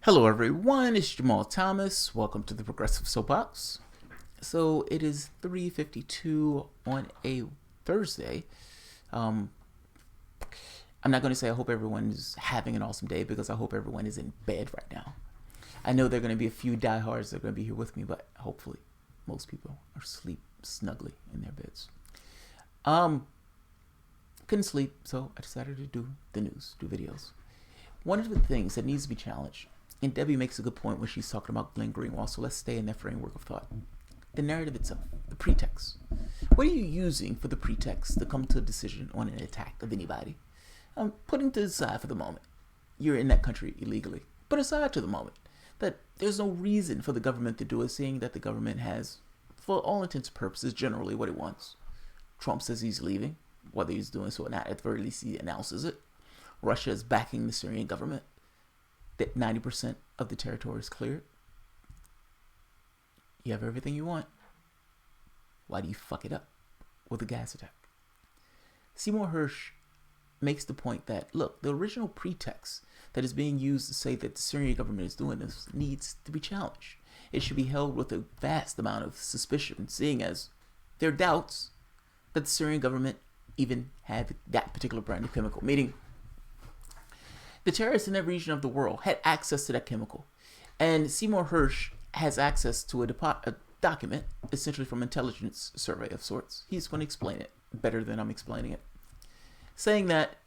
Hello everyone, it's Jamal Thomas. Welcome to the Progressive Soapbox. So it is 3:52 on a Thursday. I'm not going to say I hope everyone is having an awesome day because I hope everyone is in bed right now. I know there are going to be a few diehards that are going to be here with me, but hopefully most people are asleep snugly in their beds. Couldn't sleep, so I decided to do the news, do videos. One of the things that needs to be challenged, and Debbie makes a good point when she's talking about Glenn Greenwald, so let's stay in that framework of thought. The narrative itself, the pretext. What are you using for the pretext to come to a decision on an attack of anybody? Putting to the side for the moment, you're in that country illegally. Put aside to the moment that there's no reason for the government to do it, seeing that the government has, for all intents and purposes, generally what it wants. Trump says he's leaving, whether he's doing so or not, at the very least he announces it. Russia is backing the Syrian government, that 90% of the territory is cleared. You have everything you want. Why do you fuck it up with a gas attack? Seymour Hersh makes the point that, look, the original pretext that is being used to say that the Syrian government is doing this needs to be challenged. It should be held with a vast amount of suspicion, seeing as there are doubts that the Syrian government even had that particular brand of chemical, meaning the terrorists in that region of the world had access to that chemical. And Seymour Hersh has access to a document, essentially from intelligence survey of sorts. He's going to explain it better than I'm explaining it. Saying that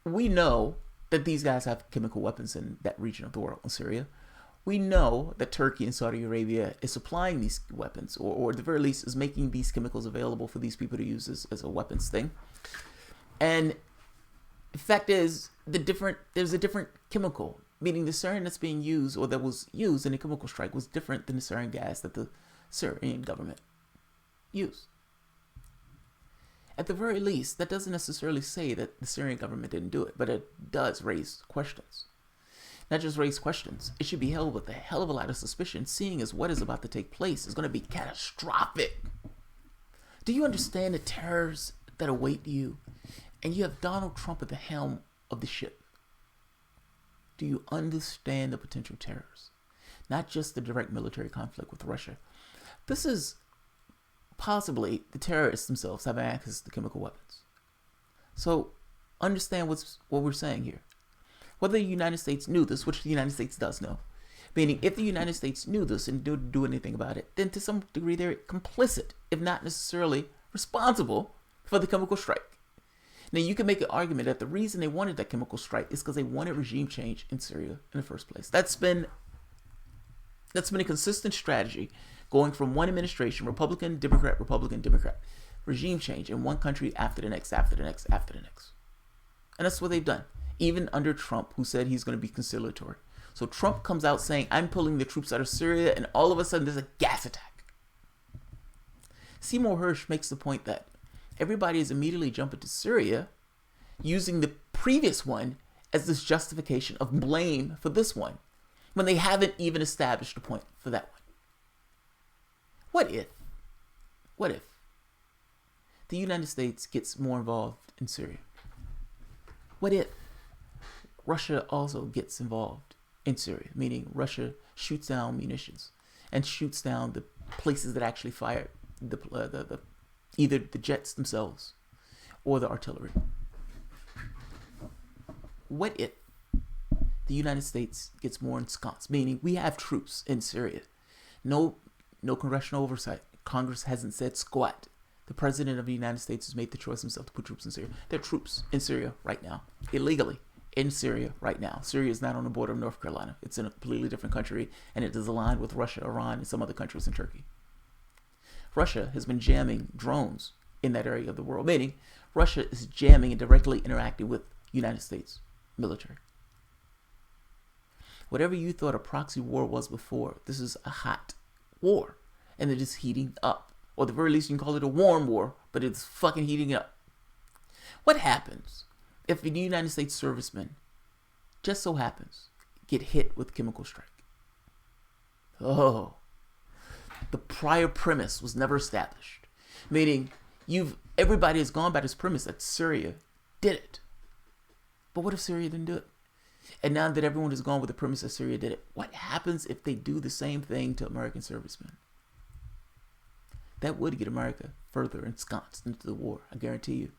we know that these guys have chemical weapons in that region of the world, in Syria. We know that Turkey and Saudi Arabia is supplying these weapons, or at the very least is making these chemicals available for these people to use as a weapons thing. And the fact is, there's a different chemical, meaning the sarin that's being used, or that was used in a chemical strike, was different than the sarin gas that the Syrian government used. At the very least, that doesn't necessarily say that the Syrian government didn't do it, but it does raise questions. Not just raise questions, it should be held with a hell of a lot of suspicion, seeing as what is about to take place is going to be catastrophic. Do you understand the terrors that await you? And you have Donald Trump at the helm of the ship. Do you understand the potential terrors? Not just the direct military conflict with Russia. This is possibly the terrorists themselves having access to chemical weapons. So understand what we're saying here. Whether the United States knew this, which the United States does know, meaning if the United States knew this and didn't do anything about it, then to some degree they're complicit, if not necessarily responsible for the chemical strike. Now, you can make an argument that the reason they wanted that chemical strike is because they wanted regime change in Syria in the first place. That's been a consistent strategy going from one administration, Republican, Democrat, regime change in one country after the next. And that's what they've done, even under Trump, who said he's going to be conciliatory. So Trump comes out saying, I'm pulling the troops out of Syria, and all of a sudden there's a gas attack. Seymour Hersh makes the point that everybody is immediately jumping to Syria, using the previous one as this justification of blame for this one, when they haven't even established a point for that one. What if the United States gets more involved in Syria? What if Russia also gets involved in Syria, meaning Russia shoots down munitions and shoots down the places that actually fire either the jets themselves or the artillery? What if the United States gets more ensconced, meaning we have troops in Syria? No congressional oversight. Congress hasn't said squat. The president of the United States has made the choice himself to put troops in Syria. There are troops in Syria right now, illegally in Syria right now. Syria is not on the border of North Carolina. It's in a completely different country, and it is aligned with Russia, Iran, and some other countries in Turkey. Russia has been jamming drones in that area of the world, meaning Russia is jamming and directly interacting with United States military. Whatever you thought a proxy war was before, this is a hot war, and it is heating up. Or at the very least, you can call it a warm war, but it's fucking heating up. What happens if the United States servicemen just so happens get hit with chemical strike? Oh, the prior premise was never established, meaning everybody has gone by this premise that Syria did it. But what if Syria didn't do it? And now that everyone is gone with the premise that Syria did it, what happens if they do the same thing to American servicemen? That would get America further ensconced into the war, I guarantee you.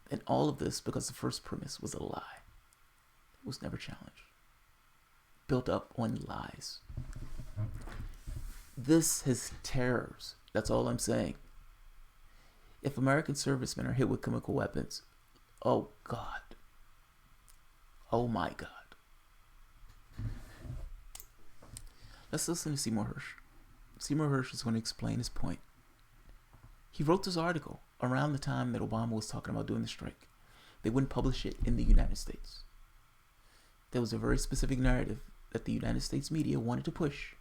And all of this because the first premise was a lie. It was never challenged. Built up on lies. This has terrors. That's all I'm saying. If American servicemen are hit with chemical weapons, oh God. Oh my God. Let's listen to Seymour Hersh. Seymour Hersh is going to explain his point. He wrote this article around the time that Obama was talking about doing the strike. They wouldn't publish it in the United States. There was a very specific narrative that the United States media wanted to push,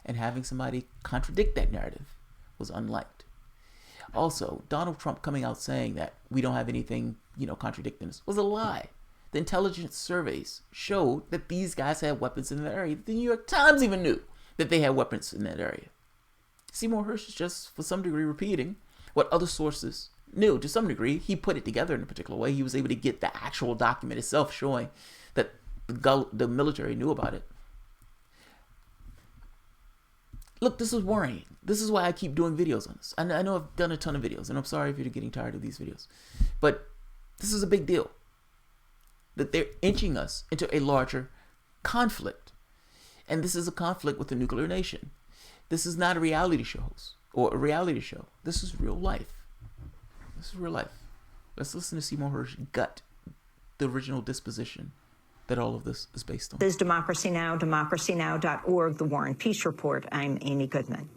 and having somebody contradict that narrative was unliked. Also, Donald Trump coming out saying that we don't have anything, contradicting us was a lie. The intelligence surveys showed that these guys had weapons in that area. The New York Times even knew that they had weapons in that area. Seymour Hersh is just, for some degree, repeating what other sources knew. To some degree, he put it together in a particular way. He was able to get the actual document itself showing that the military knew about it. Look, this is worrying. This is why I keep doing videos on this. I know I've done a ton of videos, and I'm sorry if you're getting tired of these videos. But this is a big deal. That they're inching us into a larger conflict. And this is a conflict with a nuclear nation. This is not a reality show or a reality show. This is real life. This is real life. Let's listen to Seymour Hersh gut the original disposition that all of this is based on. This is Democracy Now!, democracynow.org, The War and Peace Report. I'm Amy Goodman.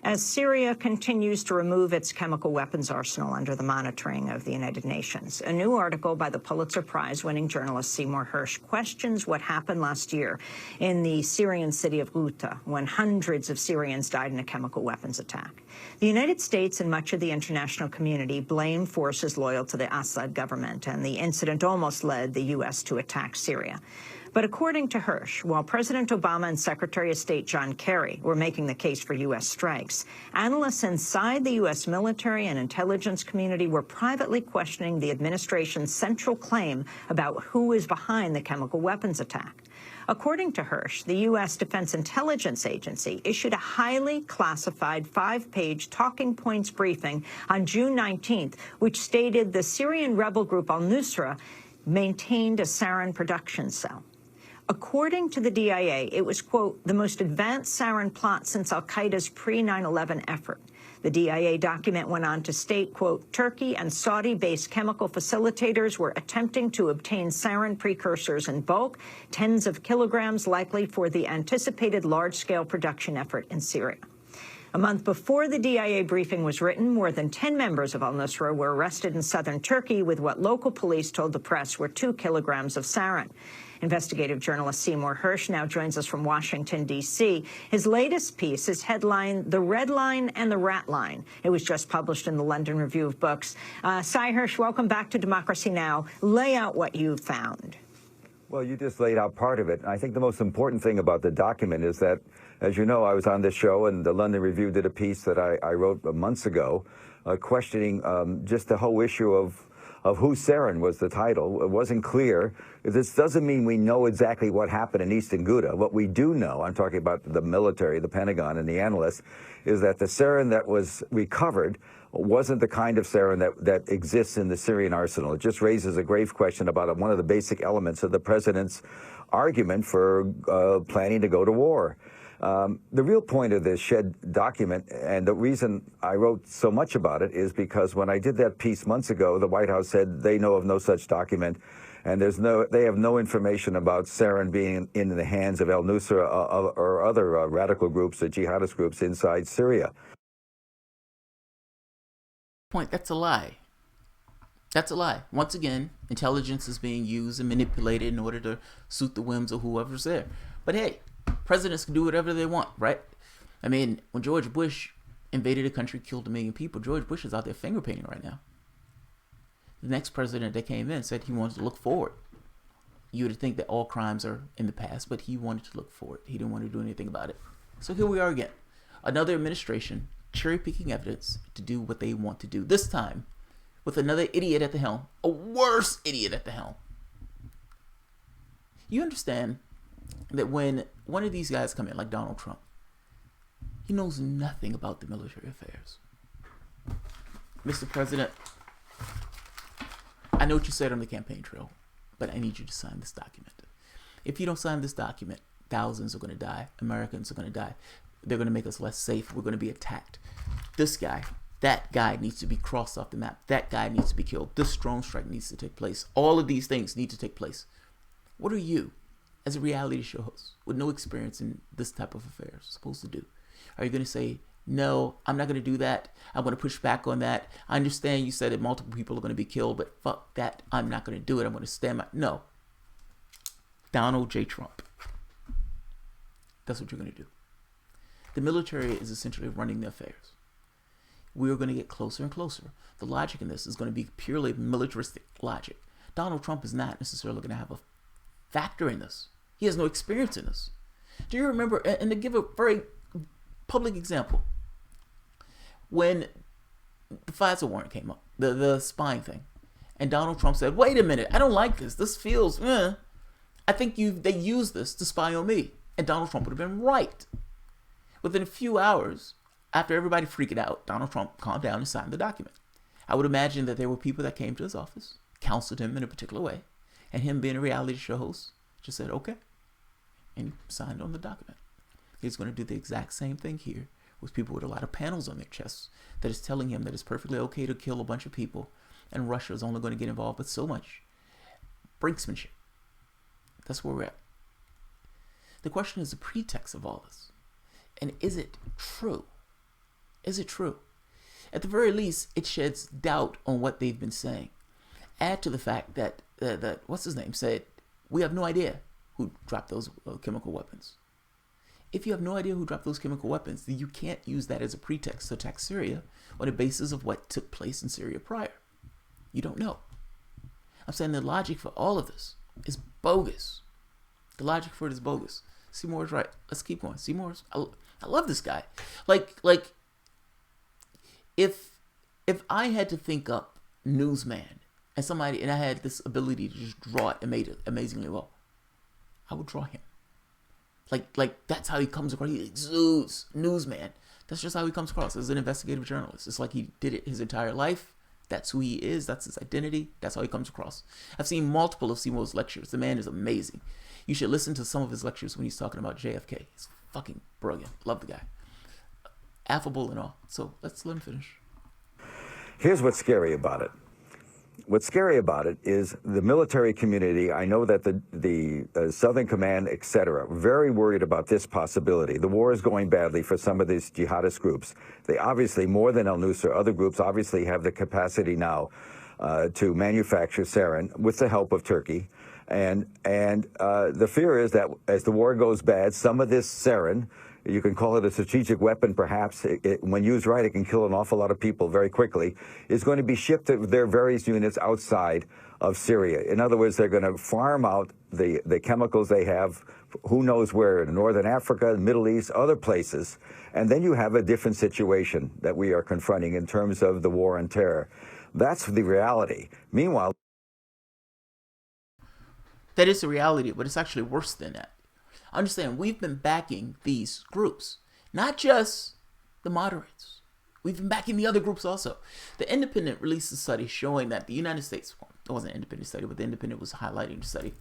As Syria continues to remove its chemical weapons arsenal under the monitoring of the United Nations, a new article by the Pulitzer Prize-winning journalist Seymour Hersh questions what happened last year in the Syrian city of Ghouta when hundreds of Syrians died in a chemical weapons attack. The United States and much of the international community blame forces loyal to the Assad government, and the incident almost led the U.S. to attack Syria. But according to Hersh, while President Obama and Secretary of State John Kerry were making the case for U.S. strikes, analysts inside the U.S. military and intelligence community were privately questioning the administration's central claim about who is behind the chemical weapons attack. According to Hersh, the U.S. Defense Intelligence Agency issued a highly classified 5-page talking points briefing on June 19th, which stated the Syrian rebel group al-Nusra maintained a sarin production cell. According to the DIA, it was, quote, the most advanced sarin plot since al-Qaeda's pre-9/11 effort. The DIA document went on to state, quote, Turkey and Saudi-based chemical facilitators were attempting to obtain sarin precursors in bulk, tens of kilograms, likely for the anticipated large-scale production effort in Syria. A month before the DIA briefing was written, more than 10 members of al-Nusra were arrested in southern Turkey with what local police told the press were 2 kilograms of sarin. Investigative journalist Seymour Hersh now joins us from Washington, D.C. His latest piece is headlined The Red Line and the Rat Line. It was just published in the London Review of Books. Cy Hersh, welcome back to Democracy Now! Lay out what you found. Well, you just laid out part of it. I think the most important thing about the document is that, as you know, I was on this show, and the London Review did a piece that I wrote months ago, questioning just the whole issue of who Sarin was the title. It wasn't clear. This doesn't mean we know exactly what happened in Eastern Ghouta. What we do know, I'm talking about the military, the Pentagon, and the analysts, is that the sarin that was recovered wasn't the kind of sarin that exists in the Syrian arsenal. It just raises a grave question about one of the basic elements of the president's argument for planning to go to war. The real point of this shed document, and the reason I wrote so much about it, is because when I did that piece months ago, the White House said they know of no such document, and they have no information about sarin being in the hands of al-Nusra or other radical groups, or jihadist groups inside Syria. Point, that's a lie. That's a lie. Once again, intelligence is being used and manipulated in order to suit the whims of whoever's there. But hey, presidents can do whatever they want, right? I mean, when George Bush invaded a country, killed 1 million people, George Bush is out there finger painting right now. The next president that came in said he wanted to look forward. You would think that all crimes are in the past, but he wanted to look forward. He didn't want to do anything about it. So here we are again. Another administration cherry-picking evidence to do what they want to do. This time with another idiot at the helm. A worse idiot at the helm. You understand that when one of these guys come in, like Donald Trump, he knows nothing about the military affairs. Mr. President, I know what you said on the campaign trail, but I need you to sign this document. If you don't sign this document, thousands are going to die. Americans are going to die. They're going to make us less safe. We're going to be attacked. This guy, that guy needs to be crossed off the map. That guy needs to be killed. This drone strike needs to take place. All of these things need to take place. What are you, as a reality show host, with no experience in this type of affairs, supposed to do? Are you going to say, no, I'm not going to do that. I'm going to push back on that. I understand you said that multiple people are going to be killed, but fuck that. I'm not going to do it. I'm going to stand by. No. Donald J. Trump. That's what you're going to do. The military is essentially running the affairs. We are going to get closer and closer. The logic in this is going to be purely militaristic logic. Donald Trump is not necessarily going to have a factor in this. He has no experience in this. Do you remember, and to give a very public example, when the FISA warrant came up, the spying thing, and Donald Trump said, wait a minute, I don't like this. This feels, I think they used this to spy on me. And Donald Trump would have been right. Within a few hours, after everybody freaked out, Donald Trump calmed down and signed the document. I would imagine that there were people that came to his office, counseled him in a particular way, and him being a reality show host, just said, okay, and signed on the document. He's going to do the exact same thing here with people with a lot of panels on their chests that is telling him that it's perfectly okay to kill a bunch of people, and Russia is only going to get involved with so much brinksmanship. That's where we're at. The question is the pretext of all this. And is it true? Is it true? At the very least, it sheds doubt on what they've been saying. Add to the fact that, what's his name, said, we have no idea who dropped those chemical weapons. If you have no idea who dropped those chemical weapons, then you can't use that as a pretext to attack Syria on the basis of what took place in Syria prior. You don't know. I'm saying the logic for all of this is bogus. The logic for it is bogus. Seymour is right. Let's keep going. Seymour's, I love this guy. Like, if I had to think up newsman and I had this ability to just draw it and made it amazingly well, I would draw him. Like that's how he comes across. He exudes newsman. That's just how he comes across as an investigative journalist. It's like he did it his entire life. That's who he is. That's his identity. That's how he comes across. I've seen multiple of Seymour's lectures. The man is amazing. You should listen to some of his lectures when he's talking about JFK. He's fucking brilliant. Love the guy. Affable and all. So let's let him finish. Here's what's scary about it. What's scary about it is the military community. I know that the Southern Command, et cetera, very worried about this possibility. The war is going badly for some of these jihadist groups. They obviously, more than al-Nusra, other groups obviously have the capacity now to manufacture sarin with the help of Turkey. And the fear is that as the war goes bad, some of this sarin, you can call it a strategic weapon, perhaps. When used right, it can kill an awful lot of people very quickly, is going to be shipped to their various units outside of Syria. In other words, they're going to farm out the chemicals they have, who knows where, in Northern Africa, the Middle East, other places. And then you have a different situation that we are confronting in terms of the war on terror. That's the reality. Meanwhile, that is the reality, but it's actually worse than that. Understand, we've been backing these groups, not just the moderates. We've been backing the other groups also. The Independent released a study showing that the United States, well, it wasn't an independent study, but the Independent was highlighting the study,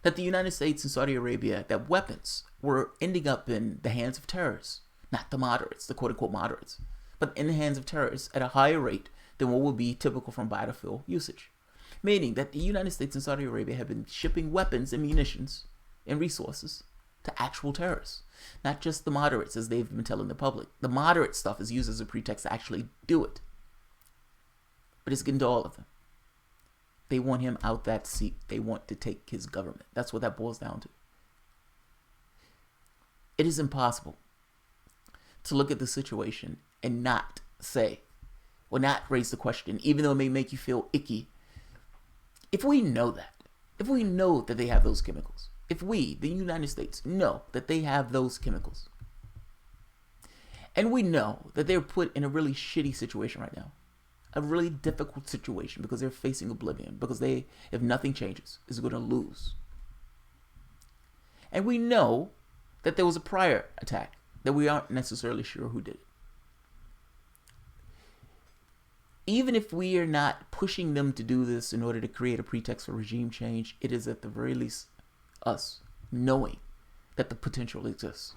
that the United States and Saudi Arabia, that weapons were ending up in the hands of terrorists, not the moderates, the quote-unquote moderates, but in the hands of terrorists at a higher rate than what would be typical from battlefield usage. Meaning that the United States and Saudi Arabia have been shipping weapons and munitions and resources to actual terrorists, not just the moderates as they've been telling the public. The moderate stuff is used as a pretext to actually do it. But it's getting to all of them. They want him out that seat. They want to take his government. That's what that boils down to. It is impossible to look at the situation and not say, or not raise the question, even though it may make you feel icky. If we know that, if we know that they have those chemicals, if we, the United States, know that they have those chemicals, and we know that they're put in a really shitty situation right now, a really difficult situation because they're facing oblivion, because they, if nothing changes, is going to lose. And we know that there was a prior attack that we aren't necessarily sure who did it. Even if we are not pushing them to do this in order to create a pretext for regime change, it is at the very least us knowing that the potential exists.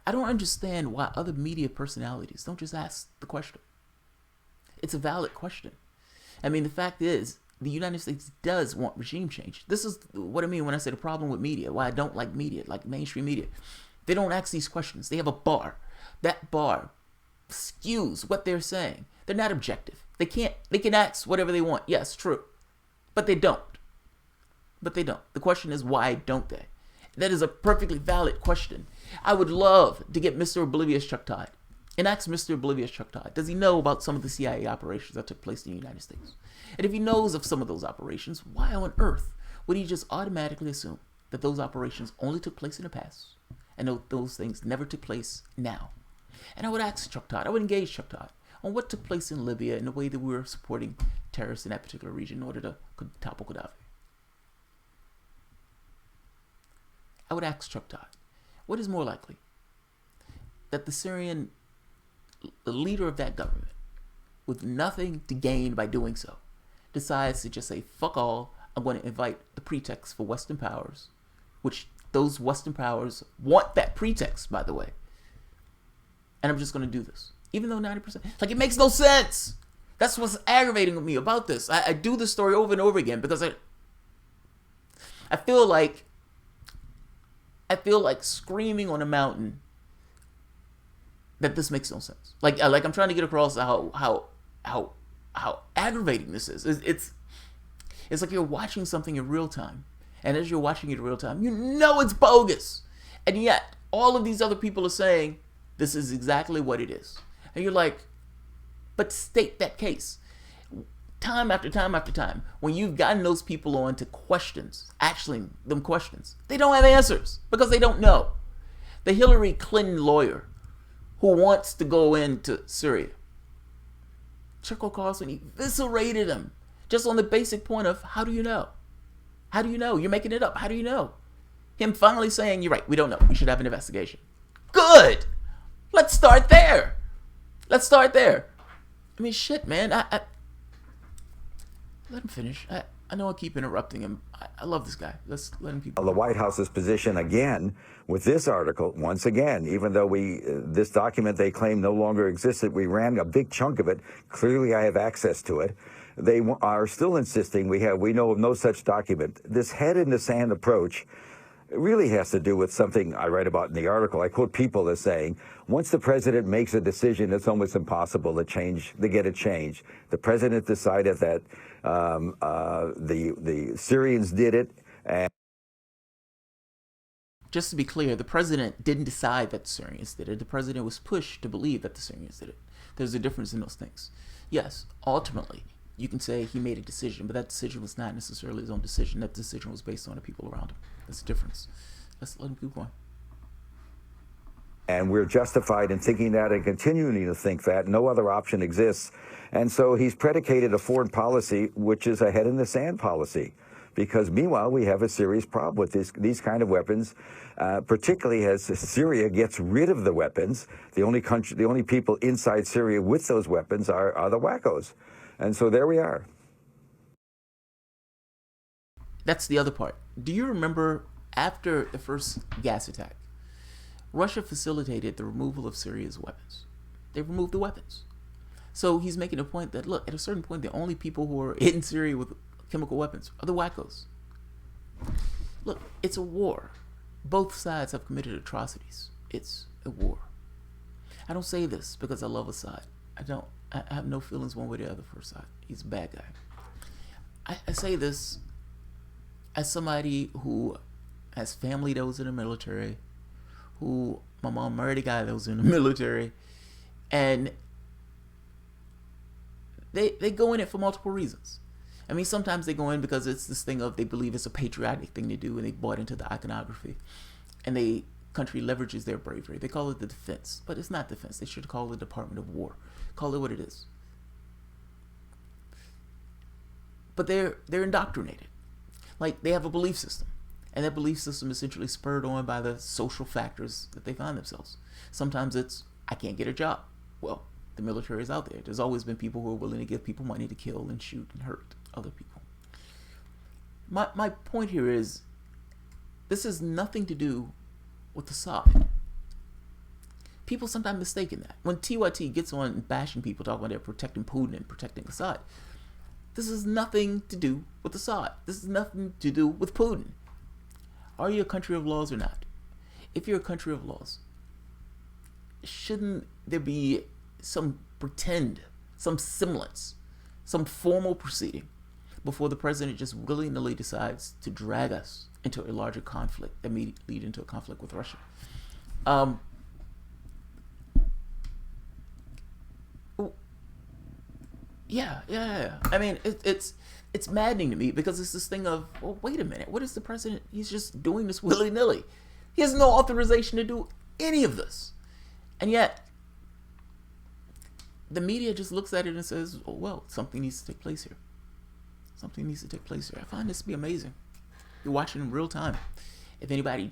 I don't understand why other media personalities don't just ask the question. It's a valid question. I mean, the fact is, the United States does want regime change. This is what I mean when I say the problem with media, why I don't like media, like mainstream media. They don't ask these questions. They have a bar. That bar skews what they're saying. They're not objective. They can ask whatever they want. Yes, true. But they don't. The question is, why don't they? That is a perfectly valid question. I would love to get Mr. Oblivious Chuck Todd and ask Mr. Oblivious Chuck Todd, does he know about some of the CIA operations that took place in the United States? And if he knows of some of those operations, why on earth would he just automatically assume that those operations only took place in the past and those things never took place now? And I would ask Chuck Todd, I would engage Chuck Todd on what took place in Libya and the way that we were supporting terrorists in that particular region in order to topple Gaddafi. I would ask Chuck Todd, what is more likely? That the leader of that government, with nothing to gain by doing so, decides to just say, fuck all, I'm going to invite the pretext for Western powers, which those Western powers want that pretext, by the way. And I'm just going to do this. Even though 90%, like, it makes no sense. That's what's aggravating with me about this. I do this story over and over again because I feel like screaming on a mountain that this makes no sense. Like I'm trying to get across how aggravating this is. It's like you're watching something in real time, and as you're watching it in real time, you know it's bogus, and yet all of these other people are saying this is exactly what it is, and you're like, but state that case. Time after time after time, when you've gotten those people on to questions, they don't have answers because they don't know. The Hillary Clinton lawyer who wants to go into Syria, Tucker Carlson eviscerated him just on the basic point of, how do you know? How do you know? You're making it up. How do you know? Him finally saying, you're right, we don't know. We should have an investigation. Good. Let's start there. I mean, shit, man. Let him finish. I know I keep interrupting him. I love this guy. Let's let him keep. The White House's position again with this article, once again, even though this document they claim no longer existed, we ran a big chunk of it. Clearly, I have access to it. They are still insisting we know of no such document. This head in the sand approach really has to do with something I write about in the article. I quote people as saying, once the president makes a decision, it's almost impossible to get it changed. The president decided that the Syrians did it. And just to be clear, the president didn't decide that the Syrians did it. The president was pushed to believe that the Syrians did it. There's a difference in those things. Yes, ultimately, you can say he made a decision, but that decision was not necessarily his own decision. That decision was based on the people around him. That's the difference. Let's let him keep going. And we're justified in thinking that and continuing to think that. No other option exists. And so he's predicated a foreign policy, which is a head-in-the-sand policy. Because meanwhile, we have a serious problem with these kind of weapons, particularly as Syria gets rid of the weapons. The only people inside Syria with those weapons are the wackos. And so there we are. That's the other part. Do you remember after the first gas attack, Russia facilitated the removal of Syria's weapons? They removed the weapons. So he's making a point that, look, at a certain point, the only people who are in Syria with chemical weapons are the wackos. Look, it's a war. Both sides have committed atrocities. It's a war. I don't say this because I love Assad. I have no feelings one way or the other for Assad. He's a bad guy. I say this as somebody who has family that was in the military, my mom married a guy that was in the military, and they go in it for multiple reasons. I mean, sometimes they go in because it's this thing of they believe it's a patriotic thing to do, and they bought into the iconography, and the country leverages their bravery. They call it the defense, but it's not defense. They should call it Department of War. Call it what it is. But they're indoctrinated. Like, they have a belief system, And that belief system is essentially spurred on by the social factors that they find themselves. Sometimes it's, I can't get a job. Well, the military is out there. There's always been people who are willing to give people money to kill and shoot and hurt other people. My point here is, this has nothing to do with Assad. People sometimes mistake that. When TYT gets on bashing people, talking about they're protecting Putin and protecting Assad, this has nothing to do with Assad. This has nothing to do with Putin. Are you a country of laws or not? If you're a country of laws, shouldn't there be some semblance, some formal proceeding before the president just willy-nilly decides to drag us into a larger conflict that may lead into a conflict with Russia? Yeah. I mean, it's maddening to me, because it's this thing of, well, wait a minute, what is the president? He's just doing this willy-nilly. He has no authorization to do any of this. And yet, the media just looks at it and says, oh, well, something needs to take place here. Something needs to take place here. I find this to be amazing. You're watching in real time. If anybody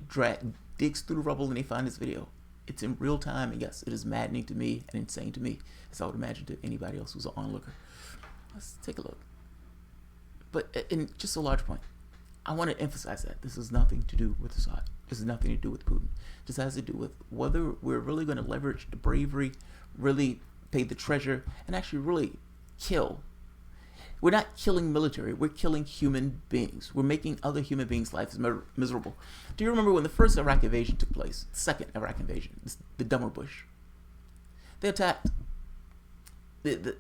digs through the rubble and they find this video, it's in real time, and yes, it is maddening to me and insane to me, as I would imagine to anybody else who's an onlooker. Let's take a look. But in just a large point, I want to emphasize that this has nothing to do with Assad. This has nothing to do with Putin. This has to do with whether we're really going to leverage the bravery, really pay the treasure, and actually really kill. We're not killing military. We're killing human beings. We're making other human beings' lives miserable. Do you remember when the first Iraq invasion took place? The second Iraq invasion, the dumber Bush. They attacked the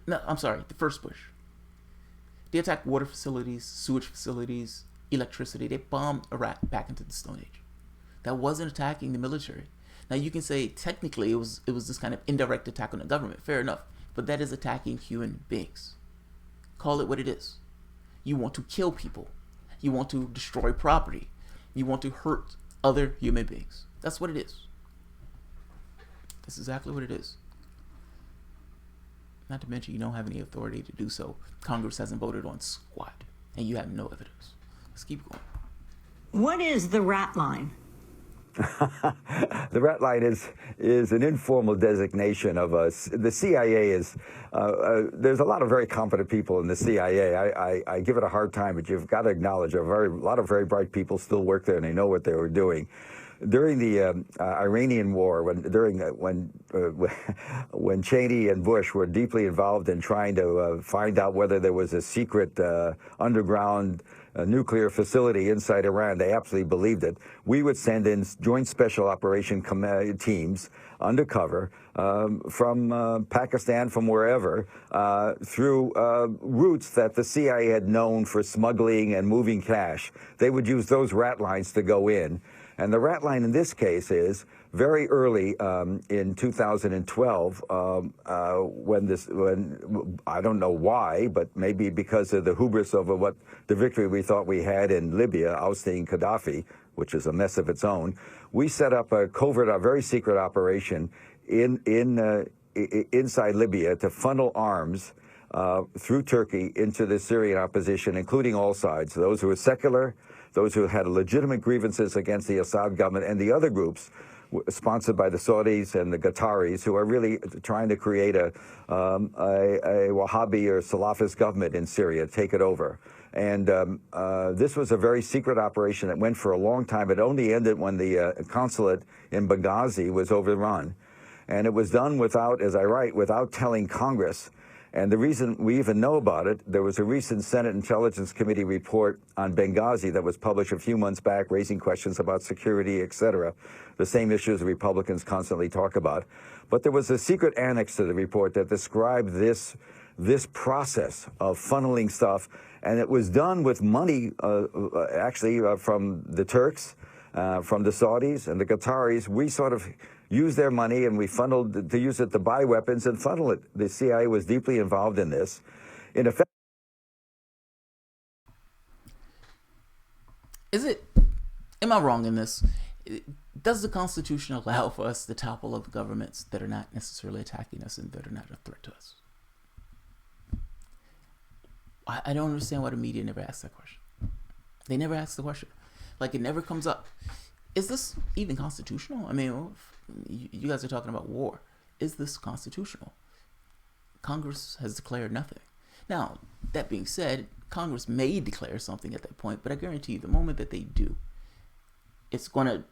first Bush. They attacked water facilities, sewage facilities, electricity. They bombed Iraq back into the Stone Age. That wasn't attacking the military. Now you can say technically it was this kind of indirect attack on the government. Fair enough. But that is attacking human beings. Call it what it is. You want to kill people. You want to destroy property. You want to hurt other human beings. That's what it is. That's exactly what it is. Not to mention, you don't have any authority to do so. Congress hasn't voted on squat, and you have no evidence. Let's keep going. What is the rat line? The rat line is an informal designation of us. The CIA is, there's a lot of very competent people in the CIA. I give it a hard time, but you've got to acknowledge a lot of very bright people still work there, and they know what they were doing. During the Iranian war, when Cheney and Bush were deeply involved in trying to find out whether there was a secret underground nuclear facility inside Iran, they absolutely believed it. We would send in joint special operation teams undercover from Pakistan, from wherever, through routes that the CIA had known for smuggling and moving cash. They would use those rat lines to go in. And the rat line in this case is very early in 2012, when I don't know why, but maybe because of the hubris over what the victory we thought we had in Libya, ousting Gaddafi, which is a mess of its own, we set up a covert, a very secret operation inside Libya to funnel arms through Turkey into the Syrian opposition, including all sides, those who were secular, those who had legitimate grievances against the Assad government, and the other groups sponsored by the Saudis and the Qataris, who are really trying to create a Wahhabi or Salafist government in Syria, take it over. And this was a very secret operation that went for a long time. It only ended when the consulate in Benghazi was overrun. And it was done without, as I write, without telling Congress. And the reason we even know about it, there was a recent Senate Intelligence Committee report on Benghazi that was published a few months back, raising questions about security, et cetera, the same issues Republicans constantly talk about. But there was a secret annex to the report that described this process of funneling stuff, and it was done with money, actually, from the Turks, from the Saudis and the Qataris. We sort of used their money, and we funneled to use it to buy weapons and funnel it. The CIA was deeply involved in this. In effect, am I wrong in this? Does the Constitution allow for us to topple other governments that are not necessarily attacking us and that are not a threat to us? I don't understand why the media never asks that question. They never ask the question. Like, it never comes up. Is this even constitutional? I mean, you guys are talking about war. Is this constitutional? Congress has declared nothing. Now, that being said, Congress may declare something at that point, but I guarantee you, the moment that they do, it's gonna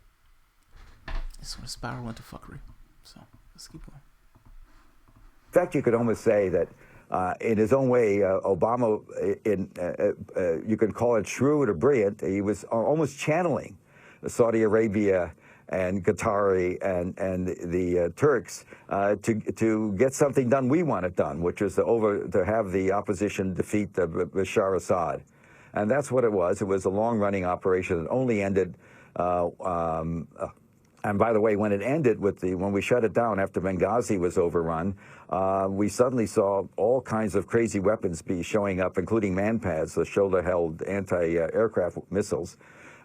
spiral into fuckery. So let's keep going. In fact, you could almost say that in his own way, Obama, you could call it shrewd or brilliant. He was almost channeling Saudi Arabia and Qatari and the Turks to get something done we wanted done, which was to have the opposition defeat Bashar Assad. And that's what it was. It was a long-running operation that only ended. And by the way, when it ended when we shut it down after Benghazi was overrun, we suddenly saw all kinds of crazy weapons be showing up, including man-pads, the shoulder-held anti-aircraft missiles.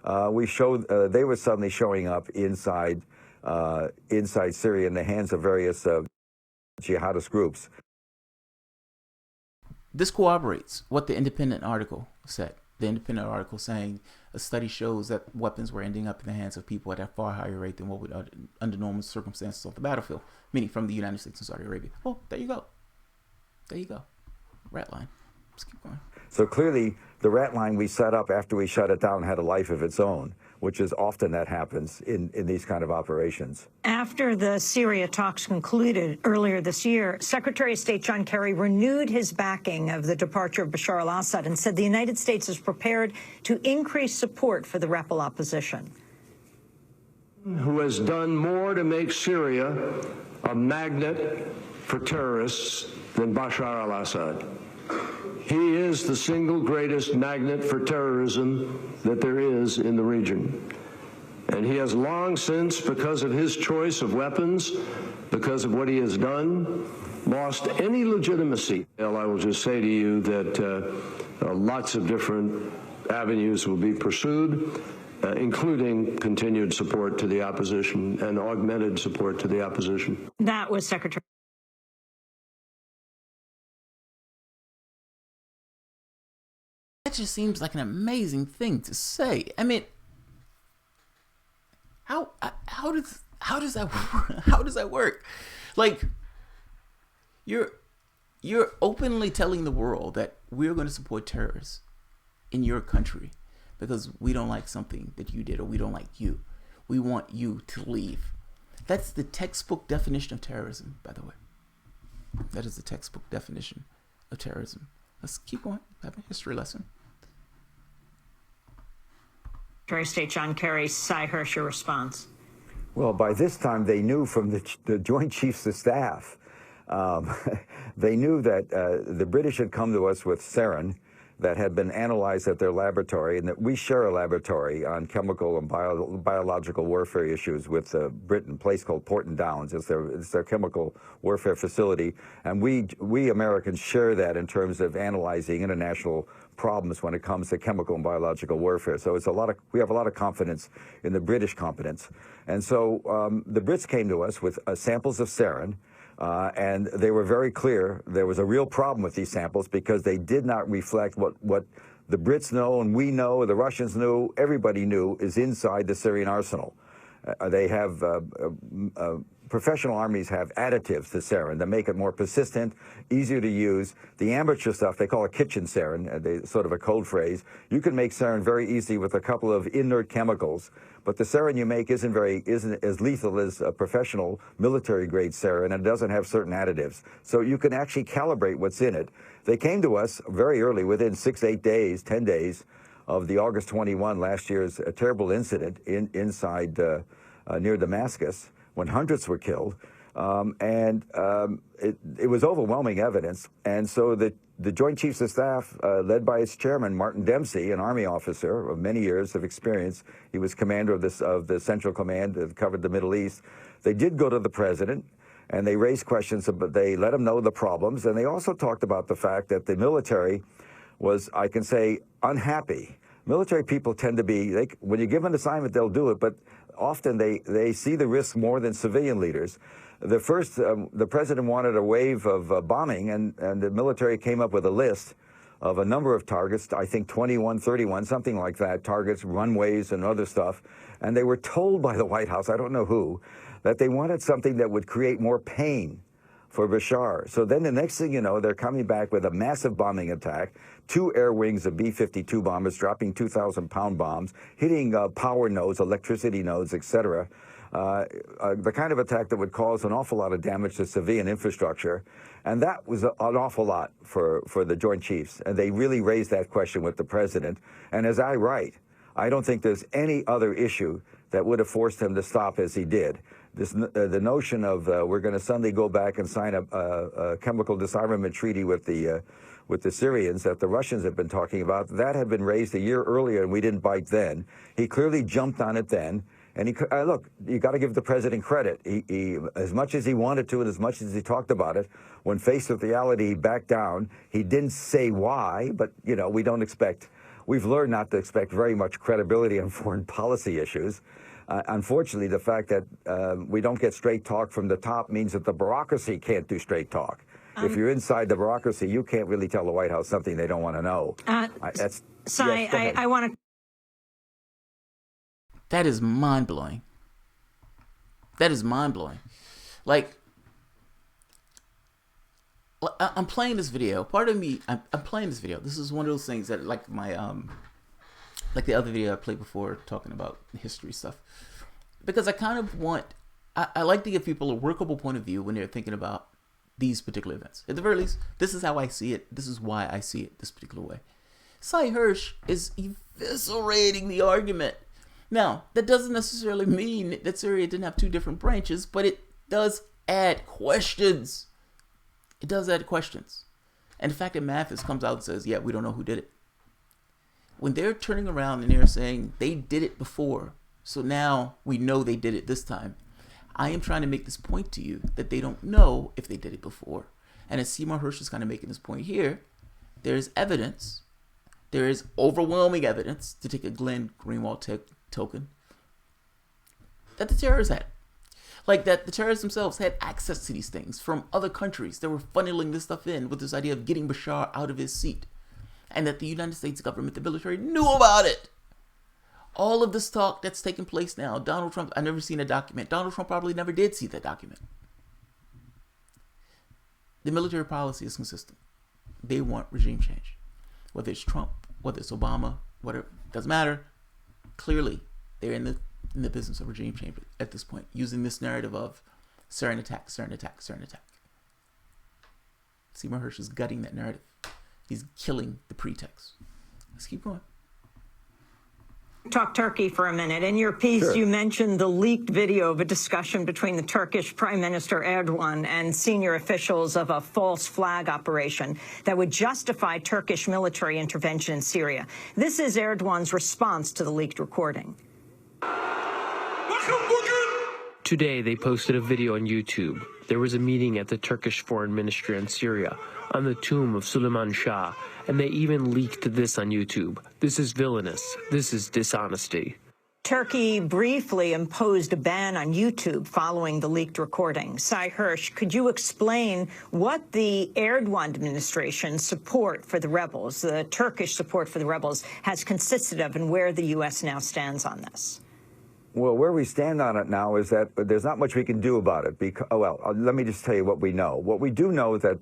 They were suddenly showing up inside Syria in the hands of various jihadist groups. This corroborates what the Independent article said. The Independent article saying a study shows that weapons were ending up in the hands of people at a far higher rate than what would under normal circumstances on the battlefield, meaning from the United States and Saudi Arabia. Well, there you go. There you go. Rat line. Let's keep going. So clearly, the rat line we set up after we shut it down had a life of its own, which is often that happens in these kind of operations. After the Syria talks concluded earlier this year, Secretary of State John Kerry renewed his backing of the departure of Bashar al-Assad and said the United States is prepared to increase support for the rebel opposition. Who has done more to make Syria a magnet for terrorists than Bashar al-Assad. He is the single greatest magnet for terrorism that there is in the region. And he has long since, because of his choice of weapons, because of what he has done, lost any legitimacy. I will just say to you that lots of different avenues will be pursued, including continued support to the opposition and augmented support to the opposition. That was Secretary. That just seems like an amazing thing to say. I mean, how does that work? Like, you're openly telling the world that we're going to support terrorists in your country because we don't like something that you did or we don't like you. We want you to leave. That's the textbook definition of terrorism, by the way. That is the textbook definition of terrorism. Let's keep going. Have a history lesson. Secretary of State John Kerry, Hersh, your response. Well, by this time, they knew from the Joint Chiefs of Staff, they knew that the British had come to us with Sarin that had been analyzed at their laboratory, and that we share a laboratory on chemical and biological warfare issues with Britain, a place called Porton Downs. It's their chemical warfare facility, and we Americans share that in terms of analyzing international problems when it comes to chemical and biological warfare. So we have a lot of confidence in the British competence. And so the Brits came to us with samples of sarin, and they were very clear there was a real problem with these samples because they did not reflect what the Brits know and we know, the Russians knew, everybody knew is inside the Syrian arsenal. They have professional armies have additives to sarin that make it more persistent, easier to use. The amateur stuff, they call it kitchen sarin, sort of a code phrase. You can make sarin very easily with a couple of inert chemicals, but the sarin you make isn't as lethal as a professional military-grade sarin, and it doesn't have certain additives. So you can actually calibrate what's in it. They came to us very early, within 6 to 8 days, 10 days of the August 21 last year's terrible incident inside near Damascus, when hundreds were killed, it was overwhelming evidence. And so the Joint Chiefs of Staff, led by its chairman, Martin Dempsey, an Army officer of many years of experience, he was commander of the Central Command that covered the Middle East. They did go to the president, and they raised questions, but they let him know the problems. And they also talked about the fact that the military was, I can say, unhappy. Military people tend to be, when you give an assignment, they'll do it, but often they see the risk more than civilian leaders. The president wanted a wave of bombing, and the military came up with a list of a number of targets, I think 21, 31, something like that, targets, runways and other stuff. And they were told by the White House, I don't know who, that they wanted something that would create more pain for Bashar. So then the next thing you know, they're coming back with a massive bombing attack, 2 air wings of B-52 bombers dropping 2,000-pound bombs, hitting power nodes, electricity nodes, etc. The kind of attack that would cause an awful lot of damage to civilian infrastructure. And that was an awful lot for the Joint Chiefs. And they really raised that question with the president. And as I write, I don't think there's any other issue that would have forced him to stop as he did. The notion of we're going to suddenly go back and sign a chemical disarmament treaty with the Syrians that the Russians have been talking about, that had been raised a year earlier and we didn't bite then. He clearly jumped on it then. And look, you got to give the president credit. He, as much as he wanted to and as much as he talked about it, when faced with reality, he backed down. He didn't say why, but, you know, we've learned not to expect very much credibility on foreign policy issues. Unfortunately, the fact that we don't get straight talk from the top means that the bureaucracy can't do straight talk. If you're inside the bureaucracy, you can't really tell the White House something they don't want to know. I want to. That is mind-blowing. That is mind-blowing. Like, I'm playing this video. Part of me, I'm playing this video. This is one of those things that, like my, like the other video I played before talking about history stuff. Because I kind of want, I like to give people a workable point of view when they're thinking about these particular events. At the very least, this is how I see it. This is why I see it this particular way. Sy Hersh is eviscerating the argument. Now, that doesn't necessarily mean that Syria didn't have 2 different branches, but it does add questions. It does add questions. And the fact that Mathis comes out and says, yeah, we don't know who did it. When they're turning around and they're saying they did it before, so now we know they did it this time, I am trying to make this point to you that they don't know if they did it before. And as Seymour Hersh is kind of making this point here, there's evidence, there is overwhelming evidence, to take a Glenn Greenwald token, that the terrorists had. Like that the terrorists themselves had access to these things from other countries that were funneling this stuff in with this idea of getting Bashar out of his seat. And that the United States government, the military, knew about it. All of this talk that's taking place now, Donald Trump, I've never seen a document. Donald Trump probably never did see that document. The military policy is consistent. They want regime change. Whether it's Trump, whether it's Obama, whatever, doesn't matter. Clearly, they're in the business of regime change at this point, using this narrative of Sarin attack, Sarin attack, Sarin attack. Seymour Hersh is gutting that narrative. He's killing the pretext. Let's keep going. Talk Turkey for a minute. In your piece, Sure. You mentioned the leaked video of a discussion between the Turkish Prime Minister Erdogan and senior officials of a false flag operation that would justify Turkish military intervention in Syria. This is Erdogan's response to the leaked recording. Today, they posted a video on YouTube. There was a meeting at the Turkish Foreign Ministry in Syria on the tomb of Suleiman Shah, and they even leaked this on YouTube. This is villainous. This is dishonesty. Turkey briefly imposed a ban on YouTube following the leaked recording. Sy Hersh, could you explain what the Erdogan administration's support for the rebels, the Turkish support for the rebels, has consisted of and where the U.S. now stands on this? Well, where we stand on it now is that there's not much we can do about it. Let me just tell you what we know. What we do know is that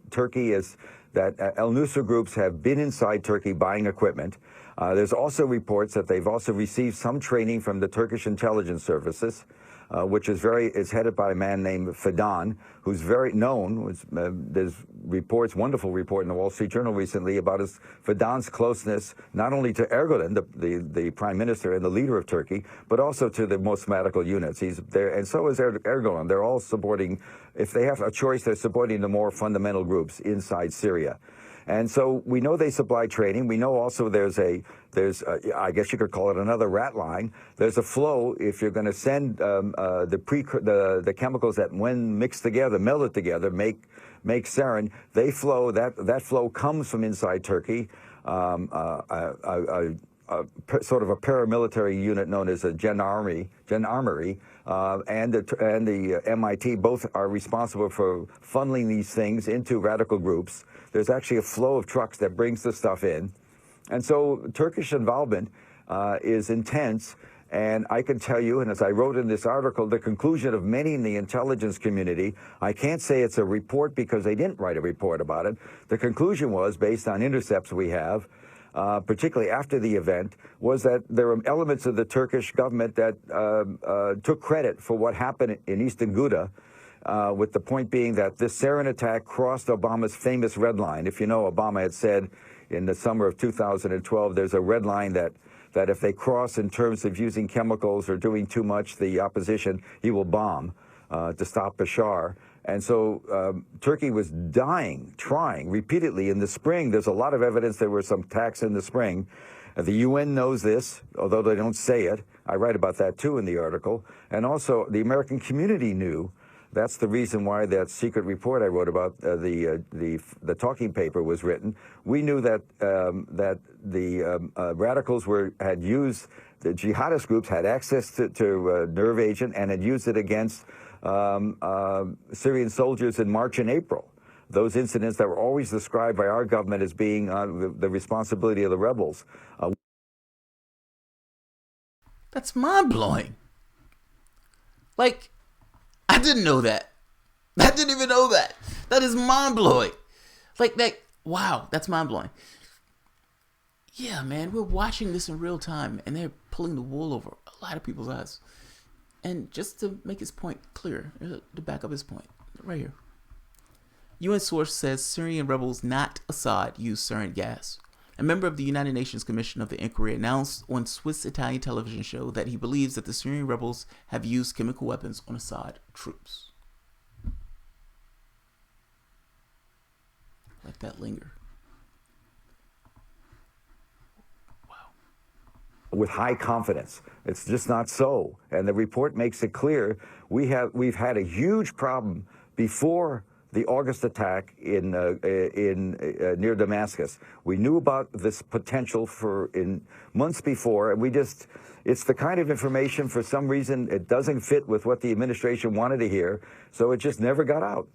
al-Nusra groups have been inside Turkey buying equipment. There's also reports that they've also received some training from the Turkish intelligence services, which is headed by a man named Fidan, who's very known. There's reports, wonderful report in the Wall Street Journal recently about Fidan's closeness not only to Erdogan, the prime minister and the leader of Turkey, but also to the most radical units. He's there, and so is Erdogan. They're all supporting, if they have a choice, they're supporting the more fundamental groups inside Syria. And so we know they supply training. We know also there's I guess you could call it another rat line. There's a flow if you're going to send the chemicals that, when mixed together, melded together, make sarin. They flow. That flow comes from inside Turkey. Sort of a paramilitary unit known as a Gendarmerie, and the MIT both are responsible for funneling these things into radical groups. There's actually a flow of trucks that brings the stuff in. And so Turkish involvement is intense. And I can tell you, and as I wrote in this article, the conclusion of many in the intelligence community, I can't say it's a report because they didn't write a report about it. The conclusion was, based on intercepts we have, particularly after the event, was that there were elements of the Turkish government that took credit for what happened in Eastern Ghouta, with the point being that this Sarin attack crossed Obama's famous red line. If you know, Obama had said in the summer of 2012, there's a red line that if they cross in terms of using chemicals or doing too much, the opposition, he will bomb to stop Bashar. And so Turkey was trying repeatedly in the spring. There's a lot of evidence there were some attacks in the spring. The UN knows this, although they don't say it. I write about that too in the article. And also the American community knew. That's the reason why that secret report I wrote about, the talking paper was written. We knew that the radicals had used, the jihadist groups had access to nerve agent and had used it against Syrian soldiers in March and April. Those incidents that were always described by our government as being the responsibility of the rebels. That's mind-blowing. Like, I didn't know that. I didn't even know that. That is mind-blowing. Like, that, wow, that's mind-blowing. Yeah, man, we're watching this in real time, and they're pulling the wool over a lot of people's eyes. And just to make his point clear, to back up his point, right here. UN source says Syrian rebels, not Assad, used sarin gas. A member of the United Nations Commission of the Inquiry announced on Swiss-Italian television show that he believes that the Syrian rebels have used chemical weapons on Assad troops. Let that linger. With high confidence. It's just not so. And the report makes it clear we've had a huge problem before the August attack in near Damascus. We knew about this potential in months before, and it's the kind of information, for some reason, it doesn't fit with what the administration wanted to hear, so it just never got out.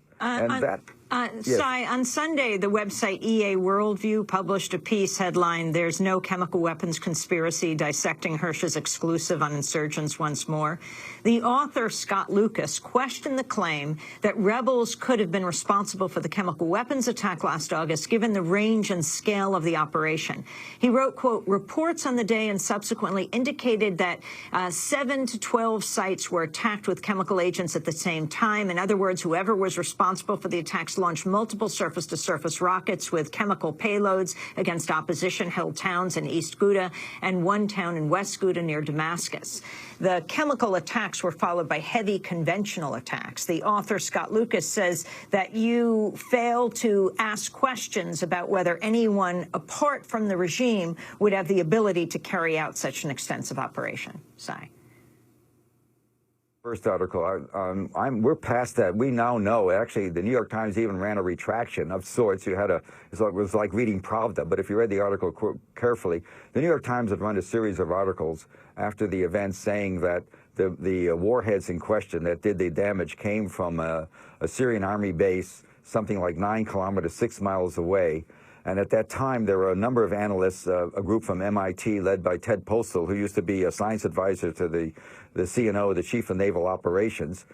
Yes. Sai, on Sunday, the website EA Worldview published a piece headlined, "There's No Chemical Weapons Conspiracy," dissecting Hersh's exclusive on insurgents once more. The author, Scott Lucas, questioned the claim that rebels could have been responsible for the chemical weapons attack last August, given the range and scale of the operation. He wrote, quote, "Reports on the day and subsequently indicated that 7 to 12 sites were attacked with chemical agents at the same time. In other words, whoever was responsible for the attacks launched multiple surface-to-surface rockets with chemical payloads against opposition-held towns in East Ghouta and one town in West Ghouta near Damascus. The chemical attacks were followed by heavy conventional attacks." The author, Scott Lucas, says that you fail to ask questions about whether anyone apart from the regime would have the ability to carry out such an extensive operation. Sai. First article, we're past that. We now know. Actually, the New York Times even ran a retraction of sorts. It was like reading Pravda, but if you read the article carefully, the New York Times had run a series of articles after the event saying that the warheads in question that did the damage came from a Syrian army base something like 9 kilometers, 6 miles away. And at that time, there were a number of analysts, a group from MIT led by Ted Postel, who used to be a science advisor to the CNO, the Chief of Naval Operations,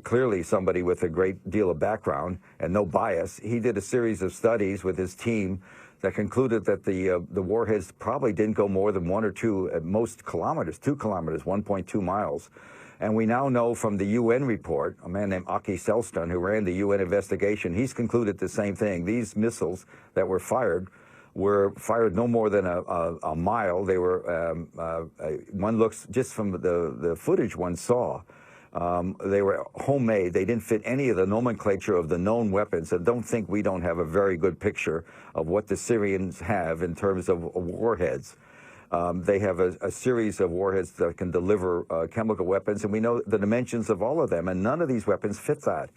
clearly somebody with a great deal of background and no bias. He did a series of studies with his team that concluded that the warheads probably didn't go more than 1 or 2, at most kilometers, 2 kilometers, 1.2 miles. And we now know from the UN report, a man named Aki Selstun, who ran the UN investigation, he's concluded the same thing. These missiles that were fired no more than a mile. They were, one looks, just from the footage one saw, they were homemade. They didn't fit any of the nomenclature of the known weapons. And don't think we don't have a very good picture of what the Syrians have in terms of warheads. They have a series of warheads that can deliver chemical weapons, and we know the dimensions of all of them, and none of these weapons fit that.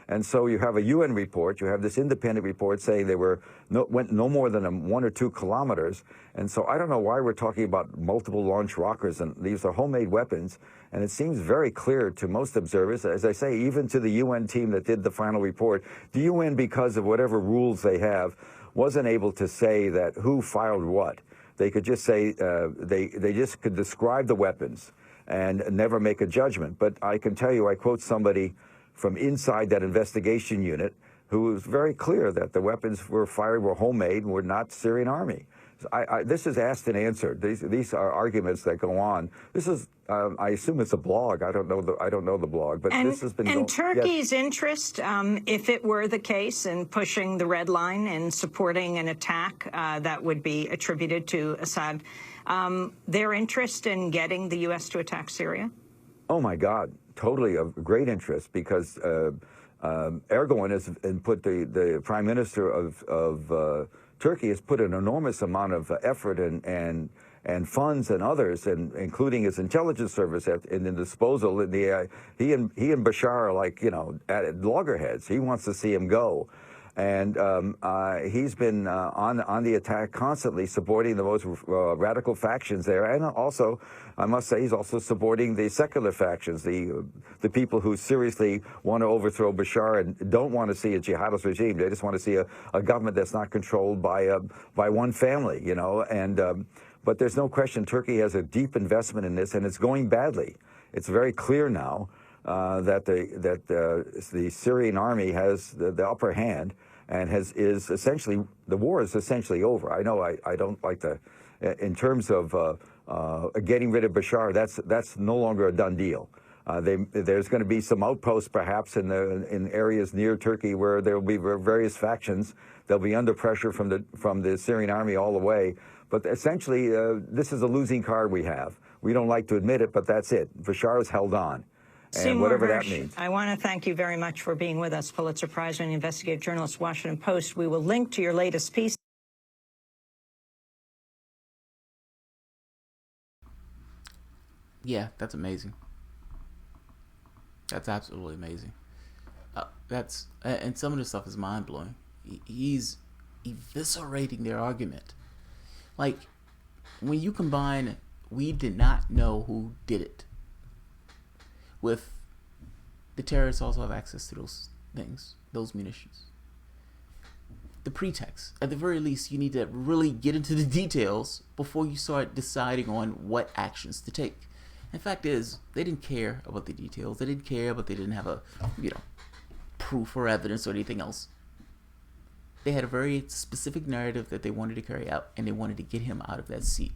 And so you have a UN report, you have this independent report saying they went no more than 1 or 2 kilometers. And so I don't know why we're talking about multiple launch rockets, and these are homemade weapons. And it seems very clear to most observers, as I say, even to the UN team that did the final report, the UN, because of whatever rules they have, wasn't able to say that who fired what. They could just say, they just could describe the weapons and never make a judgment. But I can tell you, I quote somebody from inside that investigation unit who was very clear that the weapons were homemade and were not Syrian army. This is asked and answered. These are arguments that go on. This is, I assume it's a blog. I don't know the blog, but this has been. And Turkey's interest, if it were the case, in pushing the red line and supporting an attack that would be attributed to Assad, their interest in getting the U.S. to attack Syria. Oh my God, totally of great interest, because Erdogan has put the Prime Minister of Turkey has put an enormous amount of effort and funds and others, and including his intelligence service in the disposal. He and Bashar are like, at loggerheads. He wants to see him go. And he's been on the attack constantly, supporting the most radical factions there. And also, I must say, he's also supporting the secular factions, the people who seriously want to overthrow Bashar and don't want to see a jihadist regime. They just want to see a government that's not controlled by one family, And but there's no question Turkey has a deep investment in this, and it's going badly. It's very clear now that the Syrian army has the upper hand, and is essentially, the war is essentially over. I know I don't like to, in terms of getting rid of Bashar, that's no longer a done deal. There's going to be some outposts perhaps in areas near Turkey where there will be various factions. They'll be under pressure from the Syrian army all the way. But essentially, this is a losing card we have. We don't like to admit it, but that's it. Bashar is held on. And whatever that means. I want to thank you very much for being with us, Pulitzer Prize-winning investigative journalist, Washington Post. We will link to your latest piece. Yeah, that's amazing. That's absolutely amazing. And some of this stuff is mind-blowing. He's eviscerating their argument. Like, when you combine, we did not know who did it, with the terrorists also have access to those things, those munitions. The pretext, at the very least, you need to really get into the details before you start deciding on what actions to take. And the fact is, they didn't care about the details. They didn't care, but they didn't have a, proof or evidence or anything else. They had a very specific narrative that they wanted to carry out, and they wanted to get him out of that seat.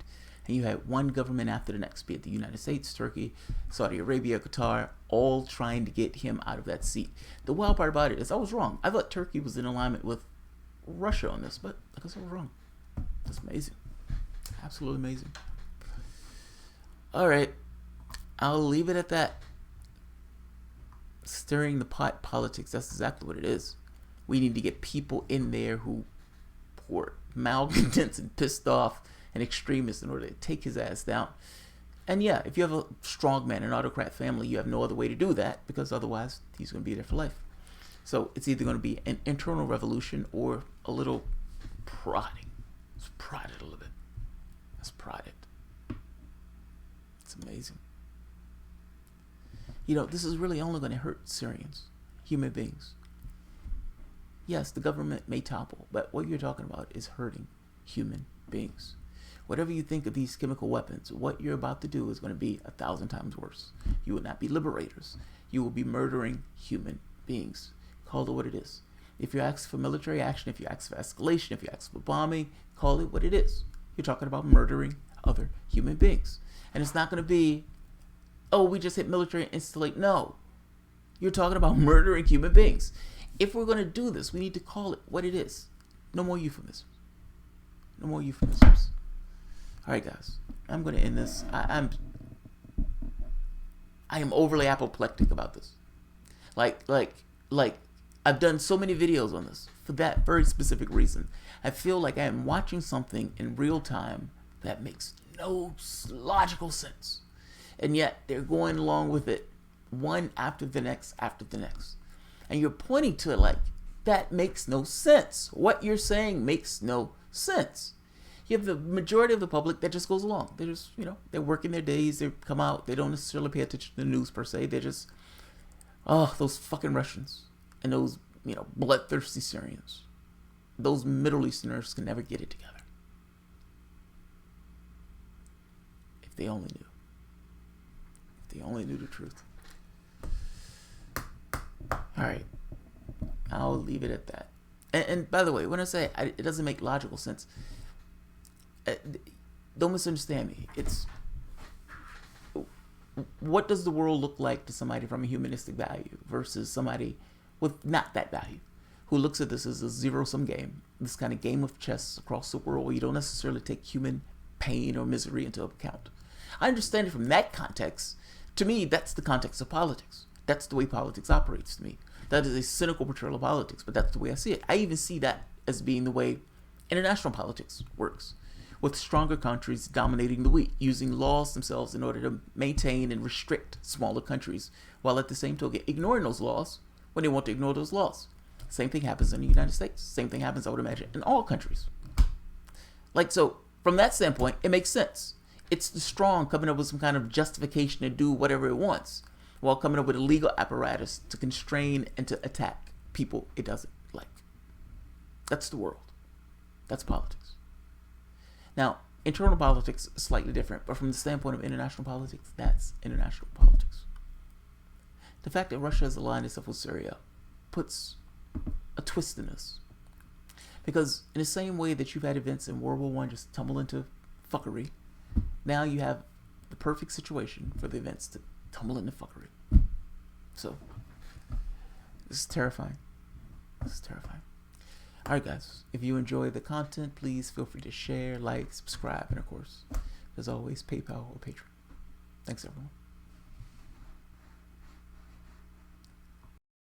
And you had one government after the next, be it the United States, Turkey, Saudi Arabia, Qatar, all trying to get him out of that seat. The wild part about it is I was wrong. I thought Turkey was in alignment with Russia on this, but I guess I was wrong. That's amazing. Absolutely amazing. All right. I'll leave it at that. Stirring the pot politics, that's exactly what it is. We need to get people in there who are malcontents and pissed off and extremists in order to take his ass down. And yeah, if you have a strongman, an autocrat family, you have no other way to do that, because otherwise he's going to be there for life. So it's either going to be an internal revolution or a little prodding. Let's prod it a little bit. Let's prod it. It's amazing. This is really only going to hurt Syrians, human beings. Yes, the government may topple, but what you're talking about is hurting human beings. Whatever you think of these chemical weapons, what you're about to do is going to be 1,000 times worse. You will not be liberators. You will be murdering human beings. Call it what it is. If you ask for military action, if you ask for escalation, if you ask for bombing, call it what it is. You're talking about murdering other human beings. And it's not going to be, oh, we just hit military installate. No. You're talking about murdering human beings. If we're going to do this, we need to call it what it is. No more euphemisms. No more euphemisms. All right, guys. I'm going to end this. I am overly apoplectic about this. Like I've done so many videos on this for that very specific reason. I feel like I am watching something in real time that makes no logical sense. And yet they're going along with it one after the next after the next. And you're pointing to it like, that makes no sense. What you're saying makes no sense. You have the majority of the public that just goes along. They're just, they're working their days. They come out. They don't necessarily pay attention to the news per se. They're just, those fucking Russians and those, bloodthirsty Syrians. Those Middle Easterners can never get it together. If they only knew. If they only knew the truth. All right. I'll leave it at that. And by the way, when I say it doesn't make logical sense, don't misunderstand me. It's, what does the world look like to somebody from a humanistic value versus somebody with not that value, who looks at this as a zero-sum game, this kind of game of chess across the world where you don't necessarily take human pain or misery into account. I understand it from that context. To me, that's the context of politics. That's the way politics operates to me. That is a cynical portrayal of politics, but that's the way I see it. I even see that as being the way international politics works, with stronger countries dominating the weak, using laws themselves in order to maintain and restrict smaller countries, while at the same token ignoring those laws when they want to ignore those laws. Same thing happens in the United States. Same thing happens, I would imagine, in all countries. So from that standpoint, it makes sense. It's the strong coming up with some kind of justification to do whatever it wants, while coming up with a legal apparatus to constrain and to attack people it doesn't like. That's the world. That's politics. Now, internal politics is slightly different, but from the standpoint of international politics, that's international politics. The fact that Russia has aligned itself with Syria puts a twist in this. Because in the same way that you've had events in World War I just tumble into fuckery, now you have the perfect situation for the events to tumble into fuckery. So, this is terrifying. This is terrifying. Alright guys, if you enjoy the content, please feel free to share, like, subscribe, and of course, as always, PayPal or Patreon. Thanks everyone.